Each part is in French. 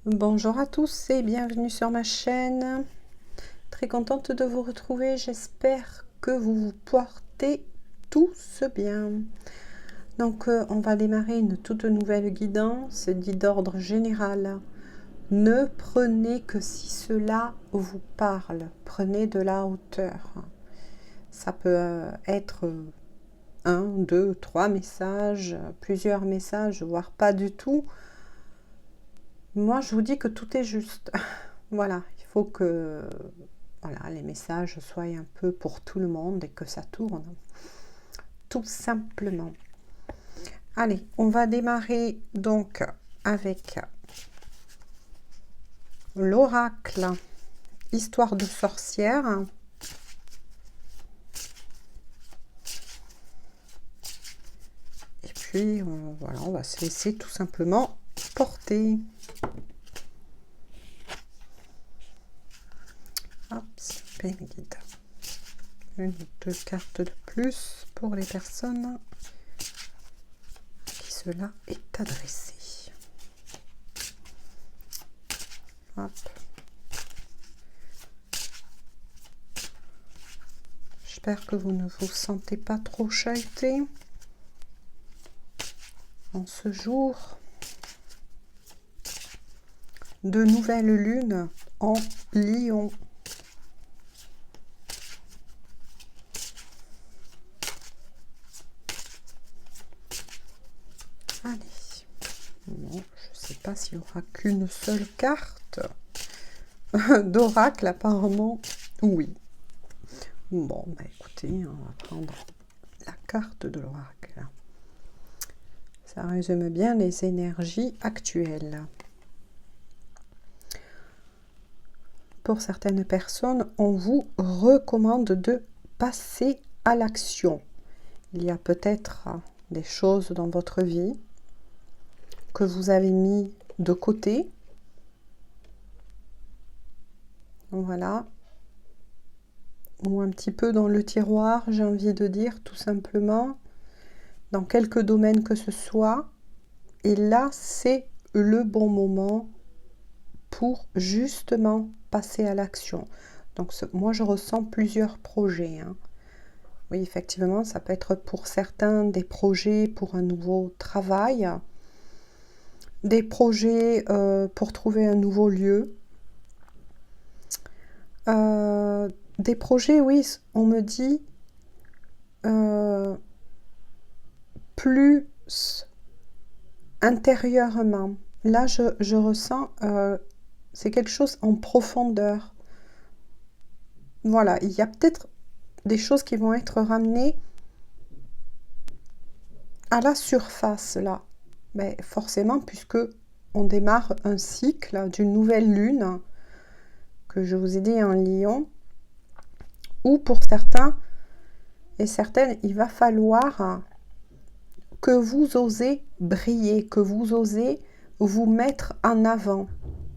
Bonjour à tous et bienvenue sur ma chaîne. Très contente de vous retrouver. J'espère que vous vous portez tous bien. Donc, on va démarrer une toute nouvelle guidance, dit d'ordre général. Ne prenez que si cela vous parle. Prenez de la hauteur. Ça peut être un, deux, trois messages, plusieurs messages, voire pas du tout. Moi, je vous dis que tout est juste. Voilà, il faut que voilà, les messages soient un peu pour tout le monde et que ça tourne. Tout simplement. Allez, on va démarrer donc avec l'oracle Histoire de sorcière. Et puis, voilà, on va se laisser tout simplement porter. Hop, c'est guide. Une ou deux cartes de plus pour les personnes à qui cela est adressé. Hop. J'espère que vous ne vous sentez pas trop chahuté en ce jour de nouvelle lune en Lion. Allez, bon, je ne sais pas s'il n'y aura qu'une seule carte d'oracle, apparemment, oui. Bon, bah écoutez, on va prendre la carte de l'oracle. Ça résume bien les énergies actuelles. Pour certaines personnes, on vous recommande de passer à l'action. Il y a peut-être des choses dans votre vie que vous avez mis de côté. Voilà. Ou un petit peu dans le tiroir, j'ai envie de dire, tout simplement. Dans quelques domaines que ce soit. Et là, c'est le bon moment pour justement passer à l'action. Donc, moi, je ressens plusieurs projets. Oui, effectivement, ça peut être pour certains des projets pour un nouveau travail, des projets pour trouver un nouveau lieu, des projets, oui, on me dit plus intérieurement. Là, je ressens, c'est quelque chose en profondeur. Voilà, il y a peut-être des choses qui vont être ramenées à la surface, là. Mais forcément, puisque on démarre un cycle d'une nouvelle lune, que je vous ai dit en Lion, ou pour certains et certaines, il va falloir que vous osez briller, que vous osez vous mettre en avant.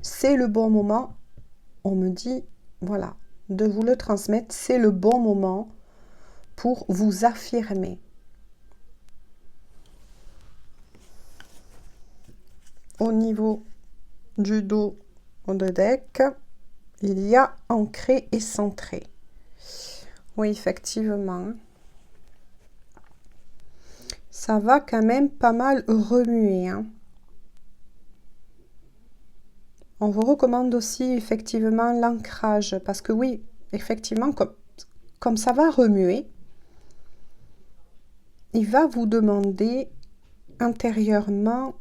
C'est le bon moment, on me dit, voilà, de vous le transmettre, c'est le bon moment pour vous affirmer. Au niveau du dos de deck, il y a ancré et centré. Oui, effectivement. Ça va quand même pas mal remuer. On vous recommande aussi effectivement l'ancrage parce que oui, effectivement, comme ça va remuer, il va vous demander intérieurement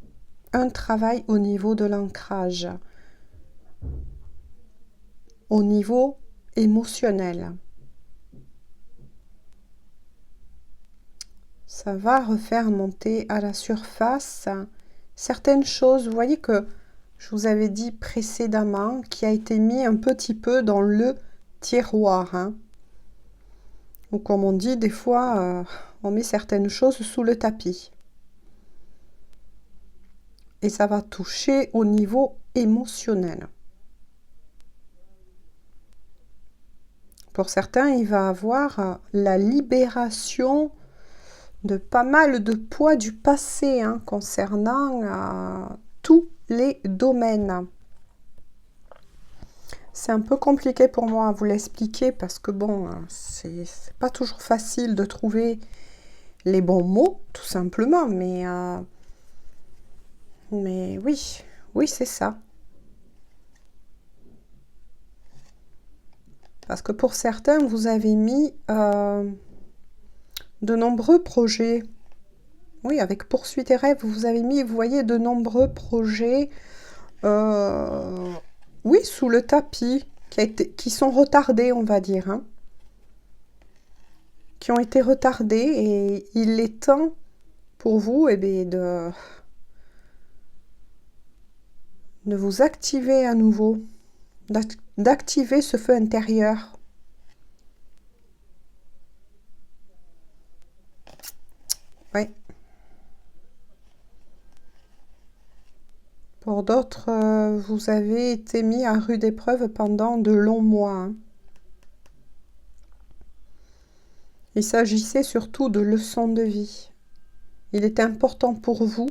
un travail au niveau de l'ancrage, au niveau émotionnel. Ça va refaire monter à la surface certaines choses, vous voyez que je vous avais dit précédemment, qui a été mis un petit peu dans le tiroir. Ou comme on dit, des fois, on met certaines choses sous le tapis. Et ça va toucher au niveau émotionnel. Pour certains, il va avoir la libération de pas mal de poids du passé concernant tous les domaines. C'est un peu compliqué pour moi à vous l'expliquer parce que bon, c'est pas toujours facile de trouver les bons mots, tout simplement, mais oui, oui, c'est ça. Parce que pour certains, vous avez mis de nombreux projets. Oui, avec Poursuite et Rêve, vous avez mis, vous voyez, de nombreux projets, oui, sous le tapis, qui sont retardés, on va dire, hein, qui ont été retardés, et il est temps pour vous, eh bien, de vous activer à nouveau, d'activer ce feu intérieur. Oui. Pour d'autres, vous avez été mis à rude épreuve pendant de longs mois, hein. Il s'agissait surtout de leçons de vie. Il est important pour vous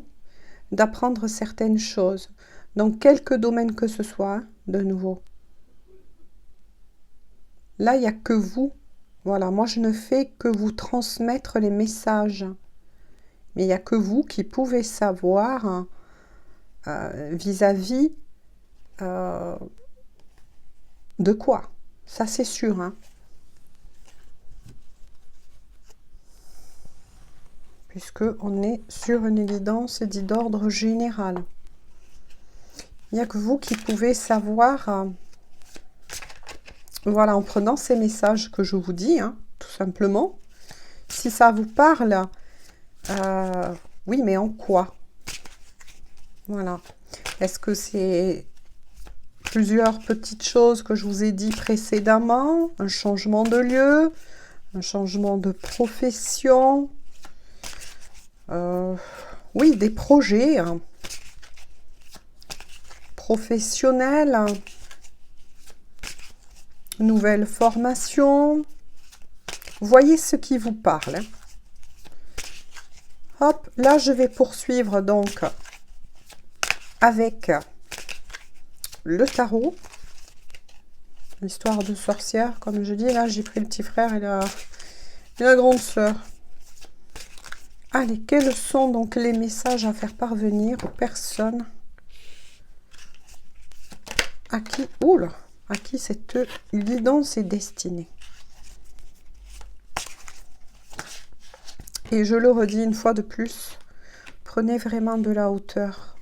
d'apprendre certaines choses, dans quelque domaine que ce soit, de nouveau. Là, il n'y a que vous. Voilà, moi je ne fais que vous transmettre les messages. Mais il n'y a que vous qui pouvez savoir vis-à-vis de quoi. Ça, c'est sûr, hein. Puisqu'on est sur une guidance dite d'ordre général. Il n'y a que vous qui pouvez savoir, voilà, en prenant ces messages que je vous dis, hein, tout simplement, si ça vous parle, oui, mais en quoi? Voilà. Est-ce que c'est plusieurs petites choses que je vous ai dit précédemment, un changement de lieu, un changement de profession, oui, des projets, hein, professionnels, hein, nouvelle formation. Voyez ce qui vous parle, hein. Hop, là je vais poursuivre donc avec le tarot, l'histoire de sorcière, comme je dis. Là j'ai pris le petit frère et la grande sœur. Allez, quels sont donc les messages à faire parvenir aux personnes à qui cette guidance est destinée? Et je le redis une fois de plus, prenez vraiment de la hauteur.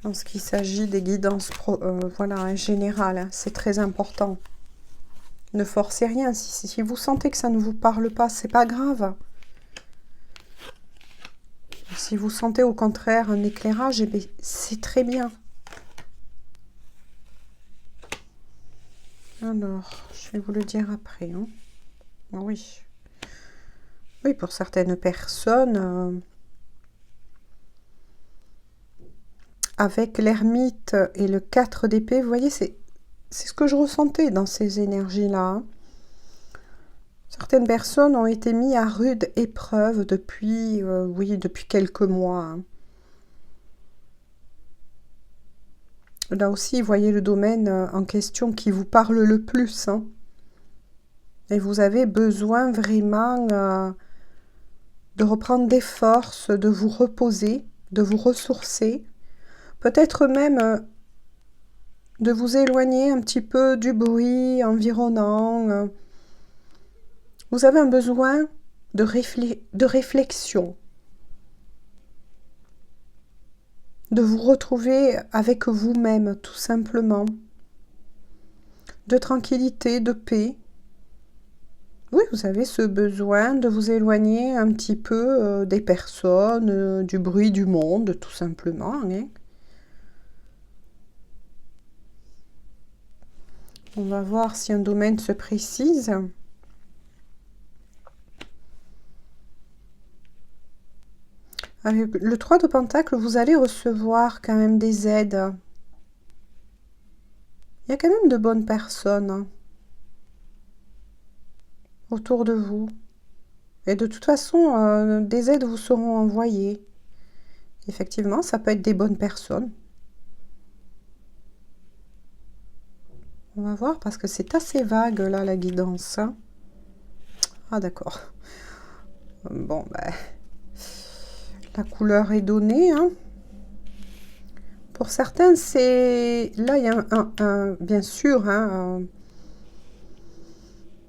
En ce qui s'agit des guidances voilà, générales, hein, c'est très important. Ne forcez rien. Si vous sentez que ça ne vous parle pas, c'est pas grave. Si vous sentez au contraire un éclairage, eh bien, c'est très bien. Alors, je vais vous le dire après, hein. Oui. Oui, pour certaines personnes, avec l'ermite et le 4 d'épée, vous voyez, c'est ce que je ressentais dans ces énergies-là, hein. Certaines personnes ont été mises à rude épreuve depuis, oui, depuis quelques mois, hein. Là aussi, voyez le domaine en question qui vous parle le plus, hein. Et vous avez besoin vraiment de reprendre des forces, de vous reposer, de vous ressourcer. Peut-être même de vous éloigner un petit peu du bruit environnant. Vous avez un besoin de réflexion. De vous retrouver avec vous-même, tout simplement. De tranquillité, de paix. Oui, vous avez ce besoin de vous éloigner un petit peu des personnes, du bruit du monde, tout simplement, hein. On va voir si un domaine se précise. Avec le 3 de Pentacle, vous allez recevoir quand même des aides. Il y a quand même de bonnes personnes autour de vous. Et de toute façon, des aides vous seront envoyées. Effectivement, ça peut être des bonnes personnes. On va voir parce que c'est assez vague là, la guidance. Hein. Ah d'accord. Bon, ben, la couleur est donnée. Hein. Pour certains, c'est... Là, il y a bien sûr un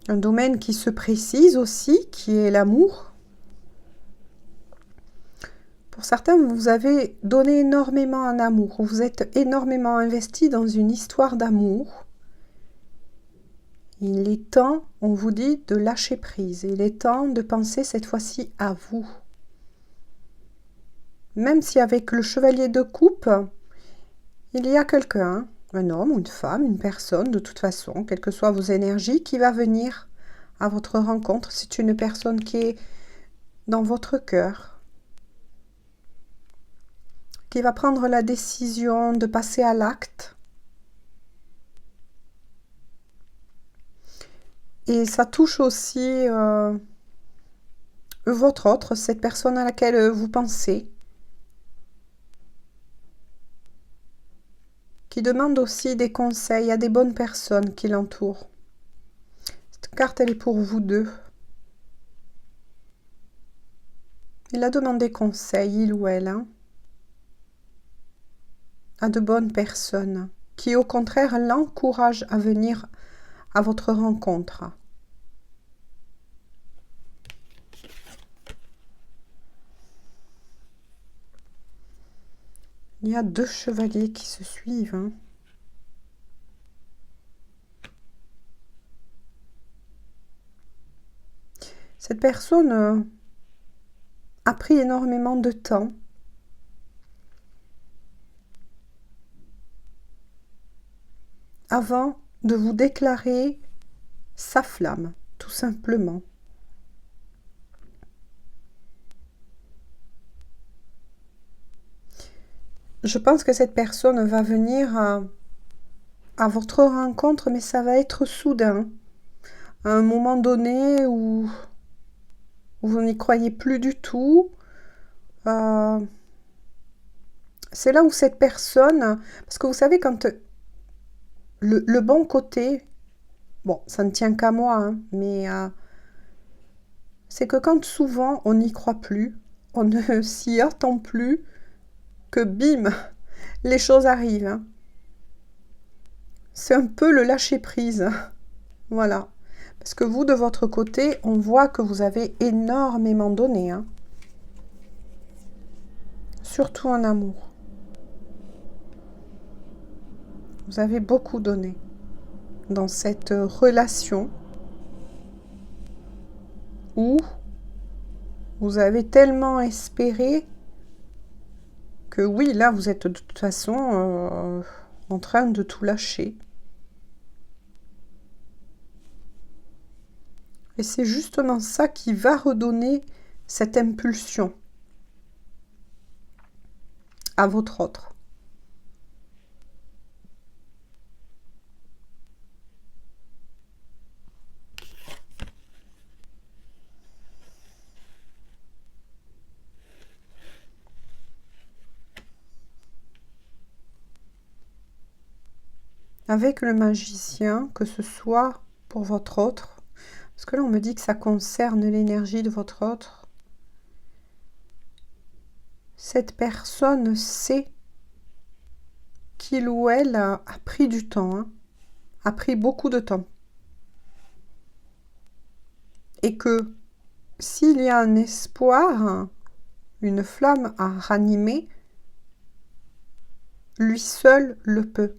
domaine qui se précise aussi, qui est l'amour. Pour certains, vous avez donné énormément en amour. Vous êtes énormément investi dans une histoire d'amour. Il est temps, on vous dit, de lâcher prise. Il est temps de penser cette fois-ci à vous. Même si avec le chevalier de coupe, il y a quelqu'un, un homme ou une femme, une personne, de toute façon, quelles que soient vos énergies, qui va venir à votre rencontre. C'est une personne qui est dans votre cœur, qui va prendre la décision de passer à l'acte. Et ça touche aussi votre autre, cette personne à laquelle vous pensez, qui demande aussi des conseils à des bonnes personnes qui l'entourent. Cette carte, elle est pour vous deux. Il a demandé conseil, il ou elle, hein, à de bonnes personnes, qui au contraire l'encouragent à venir à votre rencontre. Il y a deux chevaliers qui se suivent. Hein. Cette personne a pris énormément de temps avant de vous déclarer sa flamme, tout simplement. Je pense que cette personne va venir à votre rencontre, mais ça va être soudain. À un moment donné où vous n'y croyez plus du tout. C'est là où cette personne... Parce que vous savez, quand le bon côté... Bon, ça ne tient qu'à moi, hein, mais c'est que quand souvent on n'y croit plus, on ne s'y attend plus, que bim, les choses arrivent. Hein. C'est un peu le lâcher-prise. Voilà. Parce que vous, de votre côté, on voit que vous avez énormément donné. Hein. Surtout en amour. Vous avez beaucoup donné dans cette relation où vous avez tellement espéré que oui, là, vous êtes de toute façon en train de tout lâcher. Et c'est justement ça qui va redonner cette impulsion à votre autre. Avec le magicien, que ce soit pour votre autre, parce que là on me dit que ça concerne l'énergie de votre autre, cette personne sait qu'il ou elle a pris du temps, hein, a pris beaucoup de temps. Et que s'il y a un espoir, une flamme à ranimer, lui seul le peut.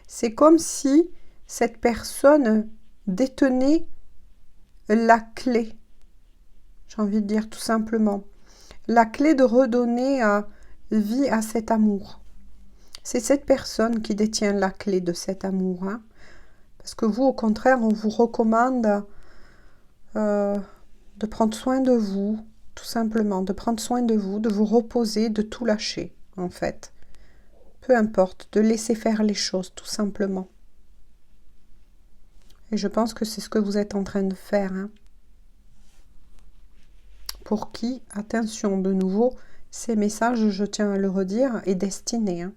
C'est comme si cette personne détenait la clé, j'ai envie de dire tout simplement, la clé de redonner vie à cet amour. C'est cette personne qui détient la clé de cet amour. Hein. Parce que vous, au contraire, on vous recommande de prendre soin de vous, tout simplement, de prendre soin de vous reposer, de tout lâcher, en fait. Peu importe, de laisser faire les choses, tout simplement. Et je pense que c'est ce que vous êtes en train de faire. Hein. Pour qui, attention, de nouveau, Ces messages, je tiens à le redire, est destiné. Hein.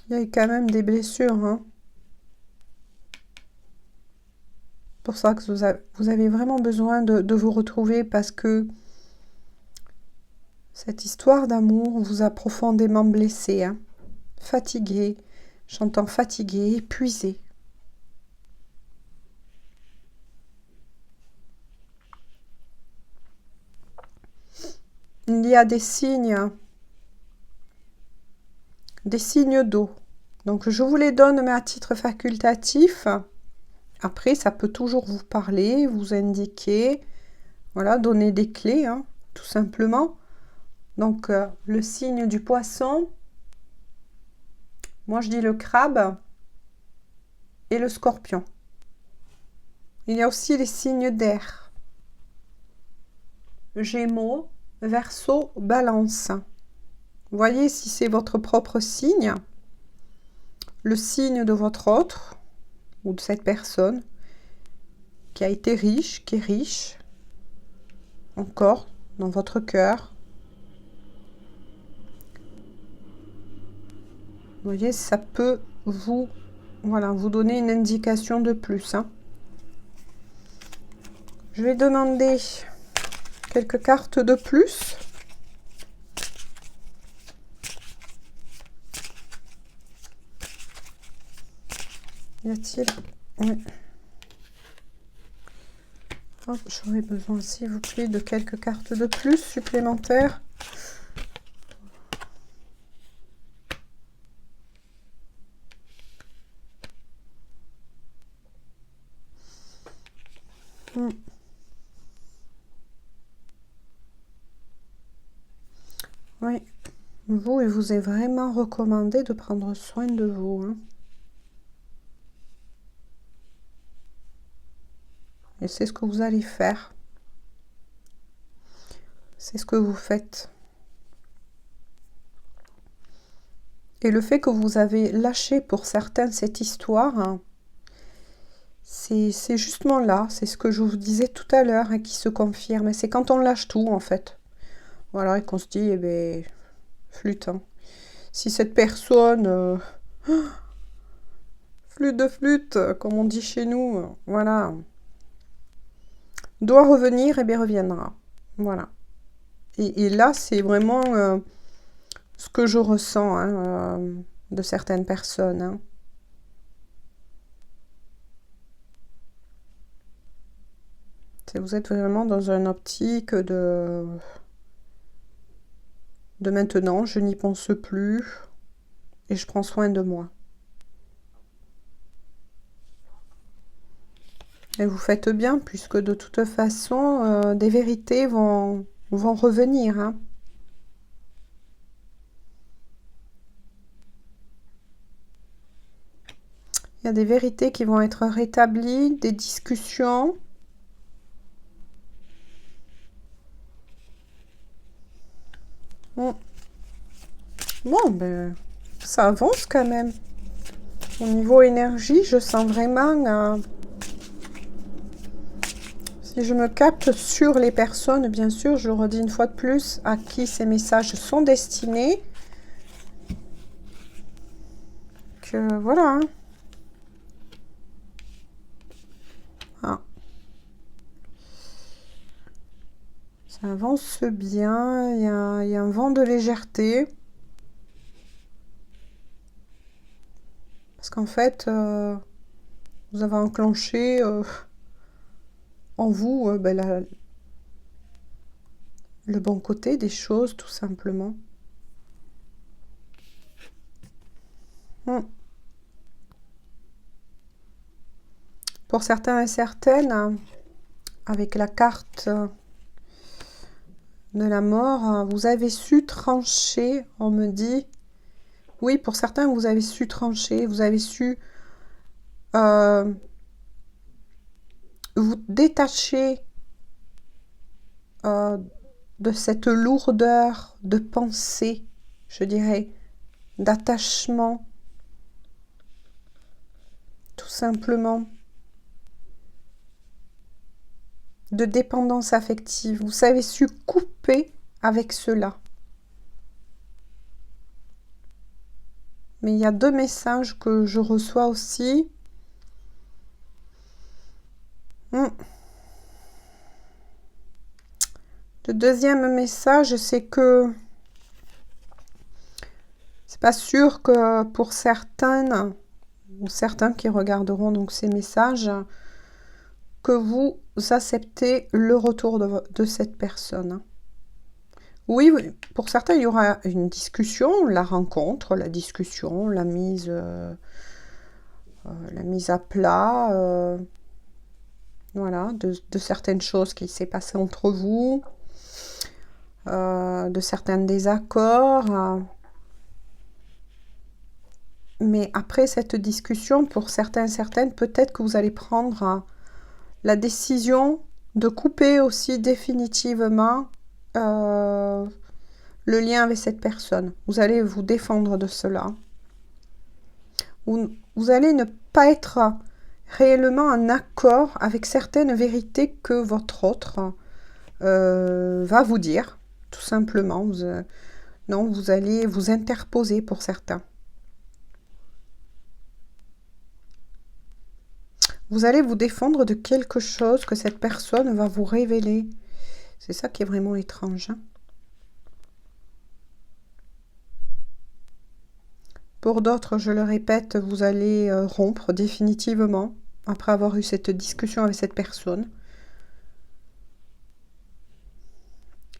Il y a eu quand même des blessures. Hein. Pour ça que vous avez vraiment besoin de vous retrouver parce que cette histoire d'amour vous a profondément blessé. Hein. Fatigué, j'entends fatigué, épuisé. Il y a des signes d'eau. Donc je vous les donne, mais à titre facultatif. Après, ça peut toujours vous parler, vous indiquer, voilà, donner des clés, hein, tout simplement. Donc le signe du poisson, moi je dis le crabe et le scorpion. Il y a aussi les signes d'air. Gémeaux, Verseau, Balance. Voyez si c'est votre propre signe, le signe de votre autre ou de cette personne qui a été riche, qui est riche, encore dans votre cœur. Vous voyez, ça peut vous, voilà, vous donner une indication de plus. Hein. Je vais demander quelques cartes de plus. Y a-t-il? Oui. J'aurais besoin, s'il vous plaît, de quelques cartes de plus supplémentaires. Oui, vous, il vous est vraiment recommandé de prendre soin de vous. Hein. Et c'est ce que vous allez faire. C'est ce que vous faites. Et le fait que vous avez lâché pour certains cette histoire, hein, c'est justement là, c'est ce que je vous disais tout à l'heure, hein, qui se confirme. C'est quand on lâche tout, en fait. Voilà, et qu'on se dit, eh ben, flûte. Hein. Si cette personne, flûte de flûte, comme on dit chez nous, voilà, doit revenir, et bien reviendra. Voilà. Et là, c'est vraiment ce que je ressens hein, de certaines personnes. Hein. Vous êtes vraiment dans une optique de maintenant, je n'y pense plus et je prends soin de moi. Et vous faites bien, puisque de toute façon, des vérités vont revenir. Hein. Il y a des vérités qui vont être rétablies, des discussions. Bon, ben, ça avance quand même. Au niveau énergie, je sens vraiment... si je me capte sur les personnes, bien sûr, je le redis une fois de plus, à qui ces messages sont destinés. Que voilà. Hein. Ah. Ça avance bien, il y a un vent de légèreté. Parce qu'en fait, vous avez enclenché en vous ben, le bon côté des choses, tout simplement. Pour certains et certaines, avec la carte de la mort, vous avez su trancher, on me dit. Oui, pour certains, vous avez su trancher, vous avez su vous détacher de cette lourdeur de pensée, je dirais, d'attachement, tout simplement. de dépendance affective. Vous avez su couper avec cela. Mais il y a 2 messages que je reçois aussi. Le deuxième message, c'est que c'est pas sûr que pour certaines ou certains qui regarderont donc ces messages, que vous acceptez le retour de cette personne. Oui, pour certains, il y aura une discussion, la rencontre, la discussion, la mise à plat, voilà, de certaines choses qui s'est passé entre vous, de certains désaccords. Mais après cette discussion, pour certains et certaines, peut-être que vous allez prendre la décision de couper aussi définitivement le lien avec cette personne. Vous allez vous défendre de cela. Vous allez ne pas être réellement en accord avec certaines vérités que votre autre va vous dire, tout simplement. Non, vous allez vous interposer pour certains. Vous allez vous défendre de quelque chose que cette personne va vous révéler. C'est ça qui est vraiment étrange. Hein. Pour d'autres, je le répète, vous allez rompre définitivement après avoir eu cette discussion avec cette personne.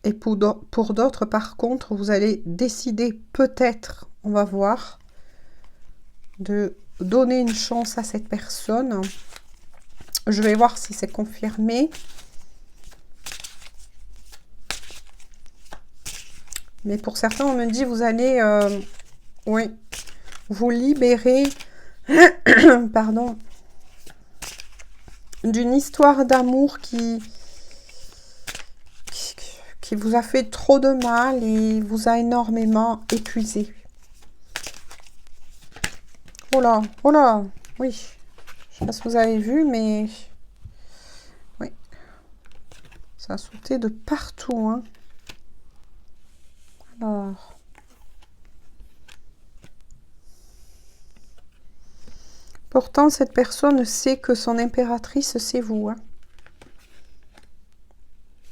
Et pour d'autres, par contre, vous allez décider peut-être, on va voir, de donner une chance à cette personne. Je vais voir si c'est confirmé. Mais pour certains, on me dit, vous allez oui, vous libérer pardon, d'une histoire d'amour qui vous a fait trop de mal et vous a énormément épuisé. Oh là, oui. Je sais pas si vous avez vu, mais oui, ça a sauté de partout. Hein. Alors, pourtant, cette personne sait que son impératrice, c'est vous. Hein.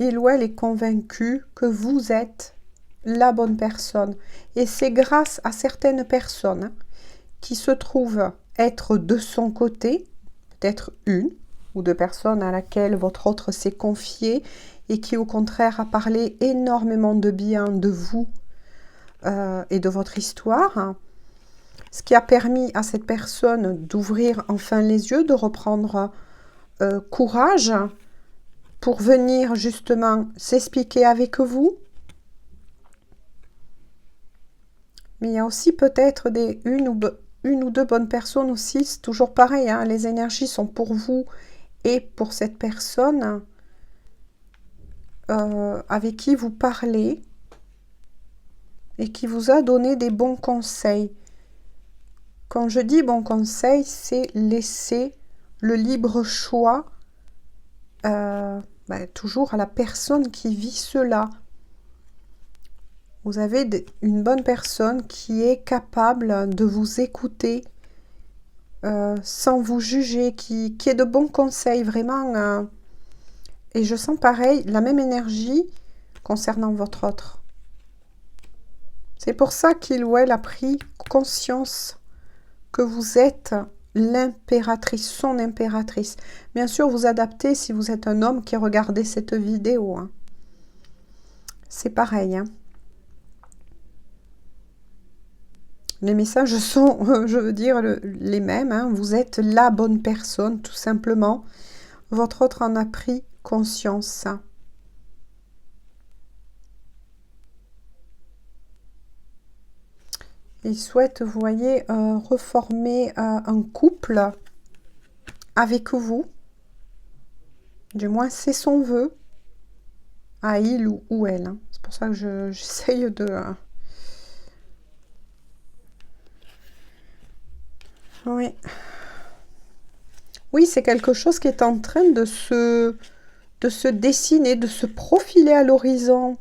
Il ou elle est convaincu que vous êtes la bonne personne. Et c'est grâce à certaines personnes hein, qui se trouvent être de son côté, peut-être une ou 2 personnes à laquelle votre autre s'est confié et qui au contraire a parlé énormément de bien de vous et de votre histoire, ce qui a permis à cette personne d'ouvrir enfin les yeux, de reprendre courage pour venir justement s'expliquer avec vous. Mais il y a aussi peut-être une ou deux bonnes personnes aussi, c'est toujours pareil, hein, les énergies sont pour vous et pour cette personne avec qui vous parlez et qui vous a donné des bons conseils. Quand je dis bons conseils, c'est laisser le libre choix toujours à la personne qui vit cela. Vous avez une bonne personne qui est capable de vous écouter sans vous juger, qui est de bons conseils, vraiment. Et je sens pareil, la même énergie concernant votre autre. C'est pour ça qu'il ou elle a pris conscience que vous êtes l'impératrice, son impératrice. Bien sûr, vous adaptez si vous êtes un homme qui regardait cette vidéo. Hein. C'est pareil. Hein. Les messages sont, je veux dire, les mêmes. Hein. Vous êtes la bonne personne, tout simplement. Votre autre en a pris conscience. Il souhaite, vous voyez, reformer un couple avec vous. Du moins, c'est son vœu. À il ou elle. Hein. C'est pour ça que j'essaye de... Oui. Oui, c'est quelque chose qui est en train de se de se dessiner, de se profiler à l'horizon.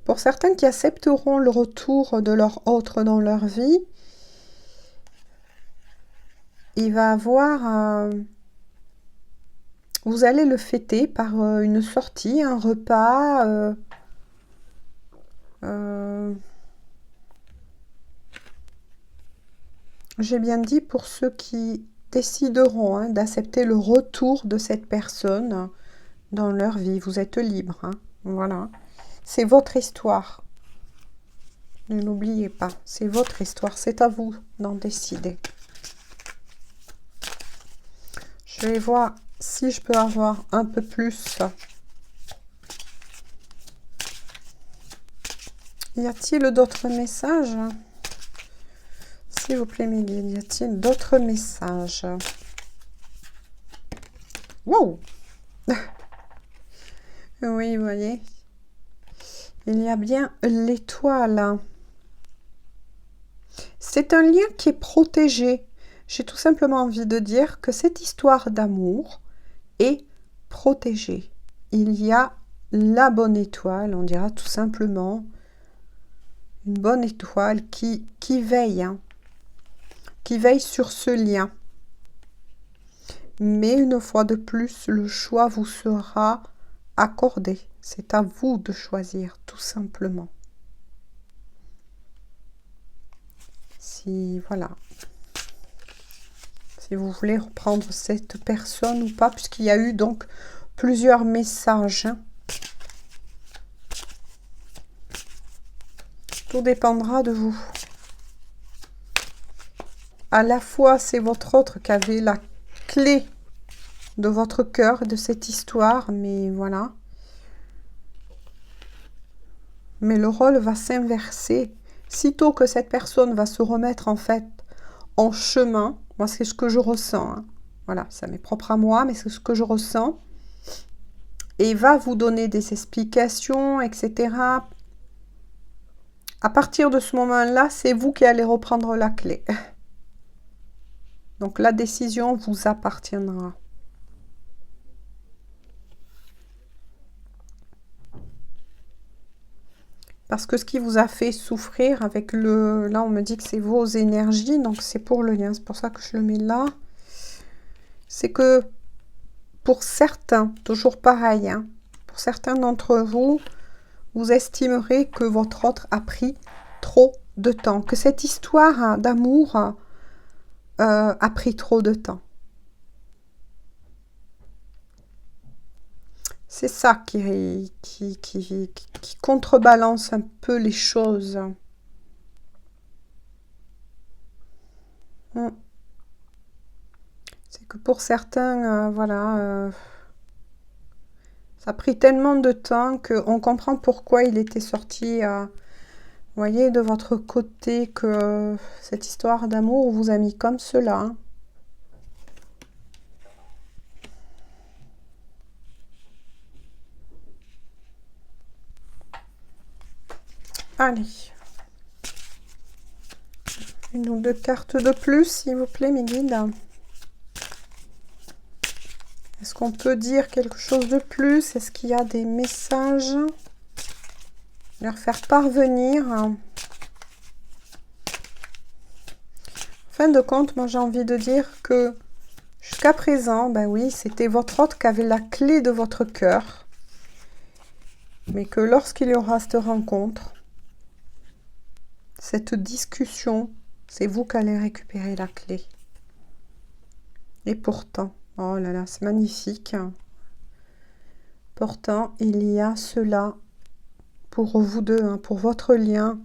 Pour certains qui accepteront le retour de leur autre dans leur vie, il va avoir... vous allez le fêter par une sortie, un repas. J'ai bien dit pour ceux qui décideront hein, d'accepter le retour de cette personne dans leur vie. Vous êtes libre. Hein, voilà. C'est votre histoire. Ne l'oubliez pas. C'est votre histoire. C'est à vous d'en décider. Je vais voir si je peux avoir un peu plus. Y a-t-il d'autres messages? S'il vous plaît, mes guides, y a-t-il d'autres messages? Wow! Oui, vous voyez. Il y a bien l'étoile. C'est un lien qui est protégé. J'ai tout simplement envie de dire que cette histoire d'amour est protégée. Il y a la bonne étoile, on dira tout simplement une bonne étoile qui veille, hein, qui veille sur ce lien. Mais une fois de plus, le choix vous sera accordé. C'est à vous de choisir, tout simplement. Si, voilà. Si vous voulez reprendre cette personne ou pas, puisqu'il y a eu donc plusieurs messages. Tout dépendra de vous. À la fois, c'est votre autre qui avait la clé de votre cœur, de cette histoire, mais voilà. Mais le rôle va s'inverser. Sitôt que cette personne va se remettre en fait en chemin, moi c'est ce que je ressens, hein. Voilà, ça m'est propre à moi, mais c'est ce que je ressens, et va vous donner des explications, etc. À partir de ce moment-là, c'est vous qui allez reprendre la clé. Donc la décision vous appartiendra. Parce que ce qui vous a fait souffrir avec le... Là, on me dit que c'est vos énergies, donc c'est pour le lien. C'est pour ça que je le mets là. C'est que pour certains, toujours pareil, hein, pour certains d'entre vous, vous estimerez que votre autre a pris trop de temps. Que cette histoire hein, d'amour a pris trop de temps. C'est ça qui contrebalance un peu les choses. C'est que pour certains, voilà, ça a pris tellement de temps qu'on comprend pourquoi il était sorti, vous voyez, de votre côté, que cette histoire d'amour vous a mis comme cela. Hein. Allez. Une ou deux cartes de plus, s'il vous plaît, mes guides. Est-ce qu'on peut dire quelque chose de plus? Est-ce qu'il y a des messages? Leur faire parvenir. En fin de compte, moi j'ai envie de dire que jusqu'à présent, ben oui, c'était votre autre qui avait la clé de votre cœur. Mais que lorsqu'il y aura cette rencontre, cette discussion, c'est vous qui allez récupérer la clé. Et pourtant, oh là là, c'est magnifique. Pourtant, il y a cela pour vous deux, hein, pour votre lien.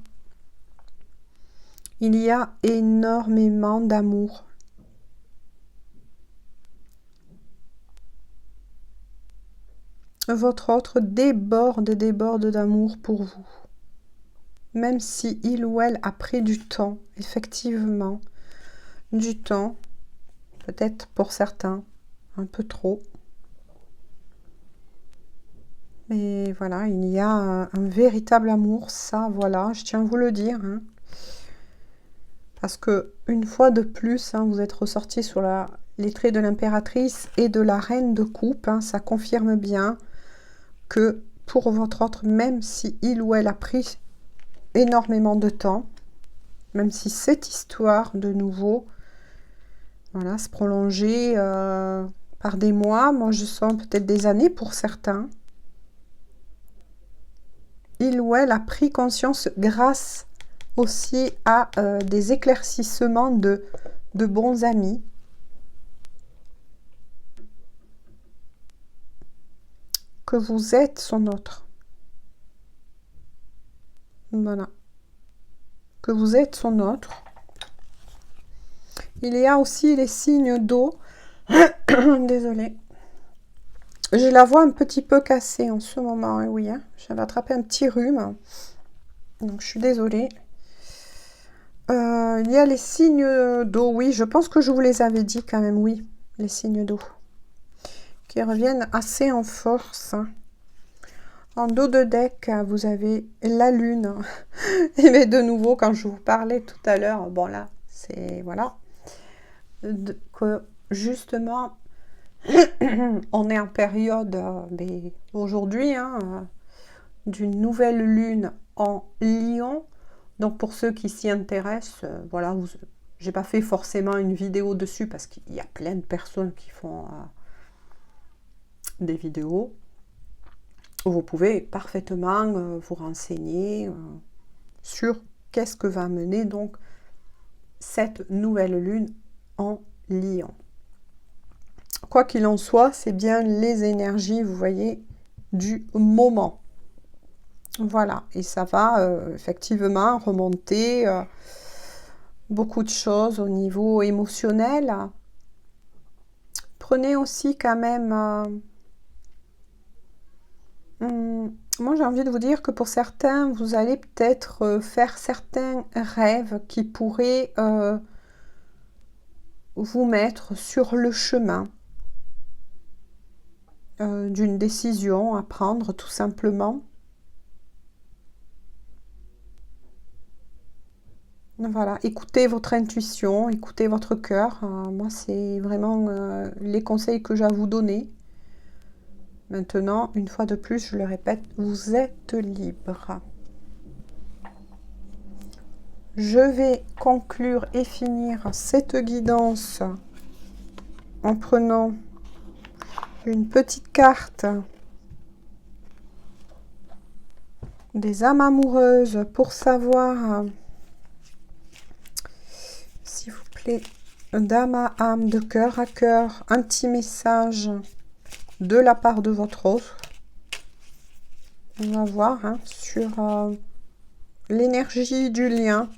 Il y a énormément d'amour. Votre autre déborde d'amour pour vous. Même si il ou elle a pris du temps, effectivement, du temps, peut-être pour certains, un peu trop. Mais voilà, il y a un véritable amour, ça, voilà, je tiens à vous le dire. Hein. Parce que une fois de plus, hein, vous êtes ressorti sur les traits de l'impératrice et de la reine de coupe. Hein, ça confirme bien que pour votre autre, même si il ou elle a pris énormément de temps, même si cette histoire, de nouveau, voilà, se prolongeait par des mois, moi je sens peut-être des années pour certains, il ou elle a pris conscience grâce aussi à des éclaircissements de bons amis. Que vous êtes son autre. Voilà. Que vous êtes son autre. Il y a aussi les signes d'eau. Désolée. Je la vois un petit peu cassée en ce moment. Hein, oui, hein. J'avais attrapé un petit rhume. Donc, je suis désolée. Il y a les signes d'eau. Oui, je pense que je vous les avais dit quand même. Oui, les signes d'eau. Qui reviennent assez en force. Hein. En dos de deck, vous avez la lune. Et mais de nouveau, quand je vous parlais tout à l'heure, bon là, c'est... Voilà. Que justement, on est en période, aujourd'hui, hein, d'une nouvelle lune en Lion. Donc pour ceux qui s'y intéressent, voilà, j'ai pas fait forcément une vidéo dessus parce qu'il y a plein de personnes qui font des vidéos. Vous pouvez parfaitement vous renseigner sur qu'est-ce que va mener donc cette nouvelle lune en Lion. Quoi qu'il en soit, c'est bien les énergies, vous voyez, du moment. Voilà, et ça va effectivement remonter beaucoup de choses au niveau émotionnel. Prenez aussi quand même... moi, j'ai envie de vous dire que pour certains, vous allez peut-être faire certains rêves qui pourraient vous mettre sur le chemin d'une décision à prendre, tout simplement. Voilà, écoutez votre intuition, écoutez votre cœur. Moi, c'est vraiment les conseils que j'ai à vous donner. Maintenant, une fois de plus, je le répète, vous êtes libre. Je vais conclure et finir cette guidance en prenant une petite carte des âmes amoureuses pour savoir, s'il vous plaît, d'âme à âme, de cœur à cœur, un petit message de la part de votre autre. On va voir hein, sur l'énergie du lien,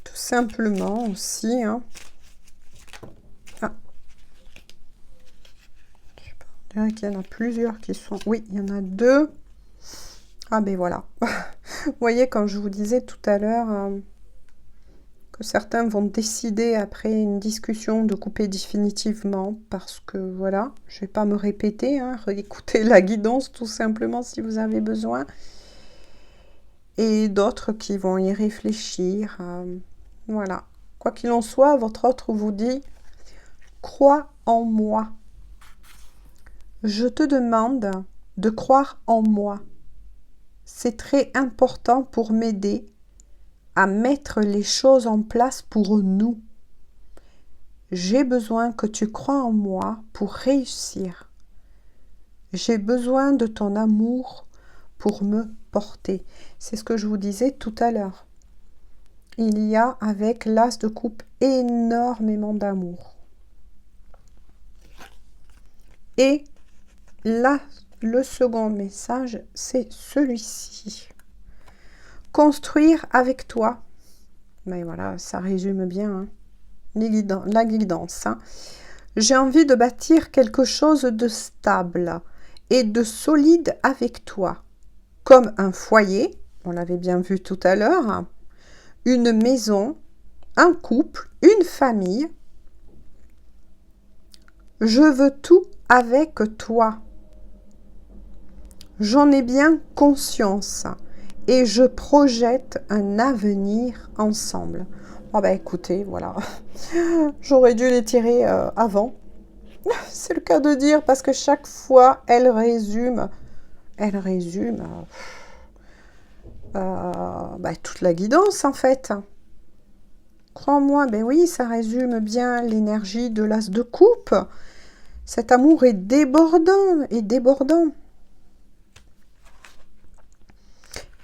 tout simplement aussi. Hein. Ah. Je dirais qu'il y en a plusieurs qui sont... Oui, il y en a deux. Ah ben voilà. Vous voyez, quand je vous disais tout à l'heure que certains vont décider après une discussion de couper définitivement parce que voilà, je ne vais pas me répéter, hein, réécoutez la guidance tout simplement si vous avez besoin. Et d'autres qui vont y réfléchir. Voilà. Quoi qu'il en soit, votre autre vous dit « Crois en moi. Je te demande de croire en moi. C'est très important pour m'aider à mettre les choses en place pour nous. J'ai besoin que tu crois en moi pour réussir. J'ai besoin de ton amour pour me porter. » C'est ce que je vous disais tout à l'heure. Il y a avec l'as de coupe énormément d'amour. Et là, le second message, c'est celui-ci. Construire avec toi. Mais voilà, ça résume bien hein, la guidance. Hein. J'ai envie de bâtir quelque chose de stable et de solide avec toi. Comme un foyer, on l'avait bien vu tout à l'heure, une maison, un couple, une famille. Je veux tout avec toi. J'en ai bien conscience et je projette un avenir ensemble. Ah bah écoutez, voilà. J'aurais dû les tirer avant. C'est le cas de dire parce que chaque fois, elle résume bah, toute la guidance en fait. Crois-moi, ben oui, ça résume bien l'énergie de l'as de coupe. Cet amour est débordant, et débordant.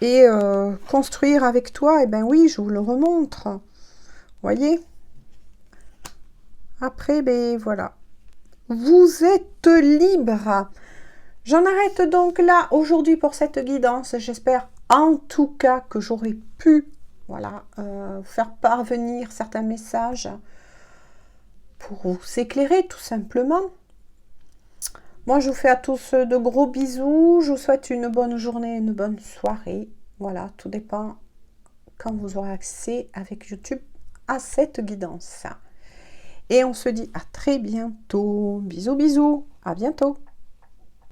Et construire avec toi, eh ben oui, je vous le remontre. Voyez? Après, ben voilà. Vous êtes libre. J'en arrête donc là aujourd'hui pour cette guidance. J'espère en tout cas que j'aurai pu voilà, faire parvenir certains messages pour vous éclairer tout simplement. Moi, je vous fais à tous de gros bisous. Je vous souhaite une bonne journée, une bonne soirée. Voilà, tout dépend quand vous aurez accès avec YouTube à cette guidance. Et on se dit à très bientôt. Bisous, bisous. À bientôt.